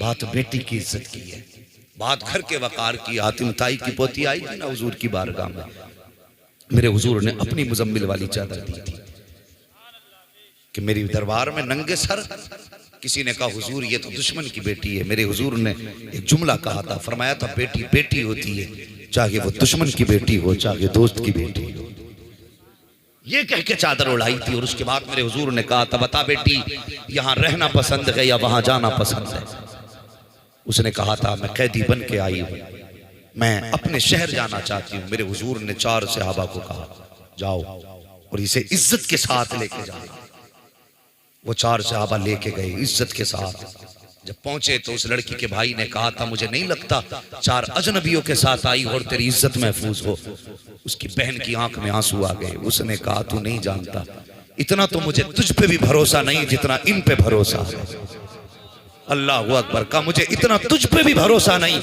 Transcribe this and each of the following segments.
बात बेटी की इज्जत की है, बात घर के वकार की। हातिम ताई की पोती आई थी ना हुजूर की बारगाह में, मेरे हुजूर ने अपनी मुजम्मिल वाली चादर दी थी कि मेरी दरबार में नंगे सर। किसी ने कहा हुजूर ये तो दुश्मन की बेटी है। मेरे हुजूर ने एक जुमला कहा था, फरमाया था बेटी बेटी होती है, चाहे वो दुश्मन की बेटी हो चाहे दोस्त की बेटी हो। ये कह के चादर उड़ाई थी। और उसके बाद मेरे हुजूर ने कहा था बता बेटी यहाँ रहना पसंद है या वहां जाना पसंद है। उसने कहा था मैं कैदी बन के आई हूं, मैं अपने शहर जाना चाहती हूँ। मेरे हुजूर ने 4 सहाबा को कहा जाओ और इसे इज्जत के साथ लेके जाओ। वो 4 सहाबा लेके गए इज्जत के साथ। जब पहुंचे तो उस लड़की के भाई ने कहा था मुझे नहीं लगता 4 अजनबियों के साथ आई और तेरी इज्जत महफूज हो। उसकी बहन की आंख में आंसू आ गए। उसने कहा तू नहीं जानता, इतना तो मुझे तुझ पे भी भरोसा नहीं जितना इन पे भरोसा है। अल्लाह अकबर का, मुझे इतना तुझ पे भी भरोसा नहीं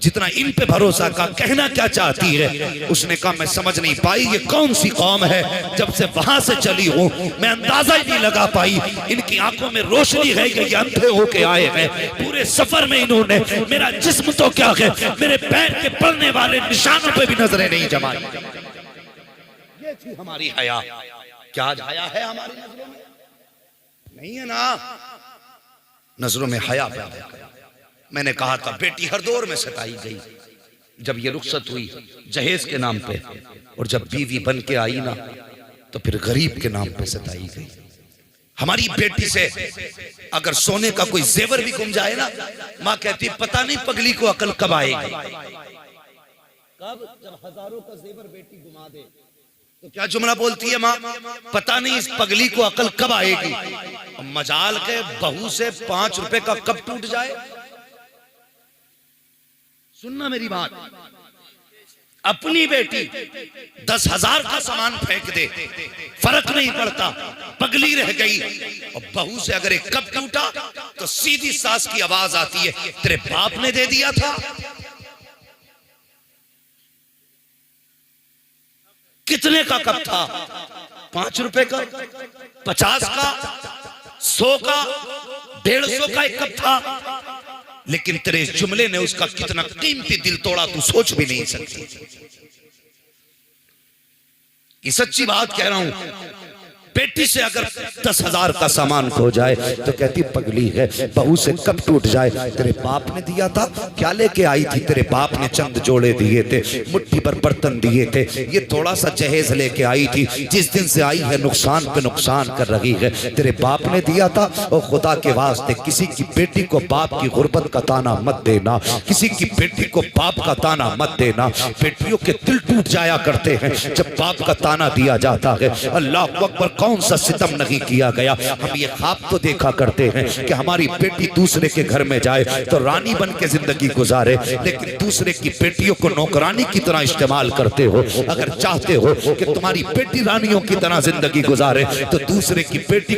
जितना इन पे भरोसा का। कहना क्या चाहती है? उसने कहा मैं समझ नहीं पाई ये कौन सी कौम है। जब से वहां से चली हूं मैं अंदाजा ही नहीं लगा पाई। इनकी आंखों में रोशनी है कि ये अंधे होके आए हैं। पूरे सफर में इन्होंने मेरा जिस्म तो क्या है मेरे पैर के पड़ने वाले निशानों पे भी नजरें नहीं जमाई। ये थी हमारी हया। क्या आज हया है हमारी नजरों में? नहीं है ना। नजरों में हया पैदा कर। मैंने कहा था बेटी हर दौर में सताई गई। जब ये रुखसत हुई जहेज के नाम पे, और जब बीवी बन के आई ना तो फिर गरीब के नाम पे सताई गई। हमारी बेटी से अगर सोने का कोई जेवर भी गुम जाए ना, माँ कहती पता नहीं पगली को अकल कब आएगी। कब? जब हजारों का जेवर बेटी गुमा दे तो क्या जुमला बोलती है माँ? पता नहीं इस पगली को अकल कब आएगी। मजाल के बहू से 5 रुपए का कब टूट जाए। सुनना मेरी बात, अपनी बेटी 10,000 का सामान फेंक दे फर्क नहीं पड़ता, पगली रह गई। और बहू से अगर एक कप टूटा तो सीधी सास की आवाज आती है तेरे बाप ने दे दिया था। कितने का कप था? 5 रुपए का, 50 का, 100 का, 150 का एक कप था। लेकिन तेरे जुमले ने उसका कितना कीमती दिल तोड़ा तू सोच भी नहीं सकती। ये सच्ची बात कह रहा हूं। बेटी से अगर 10,000 का सामान खो जाए तो कहती पगली है। बहू से कब टूट जाए तेरे बाप ने दिया था। क्या लेके आई थी? तेरे बाप ने चंद जोड़े दिए थे, मुट्ठी पर बर्तन दिए थे, ये थोड़ा सा जहेज लेके आई थी। जिस दिन से आई है नुकसान पे नुकसान कर रही है। तेरे बाप ने दिया था। और खुदा के वास्ते किसी की बेटी को बाप की गुर्बत का ताना मत देना, किसी की बेटी को बाप का ताना मत देना। बेटियों के दिल टूट जाया करते हैं जब बाप का ताना दिया जाता है। अल्लाह अकबर, कौन सा सितम नहीं किया गया। हम ये ख्वाब तो देखा करते हैं कि हमारी बेटी दूसरे के घर में जाए तो रानी बन के जिंदगी गुजारे, लेकिन दूसरे की बेटियों को नौकरानी की तरह इस्तेमाल करते हो। अगर चाहते हो कि तुम्हारी बेटी रानियों की तरह जिंदगी गुजारे तो दूसरे की बेटी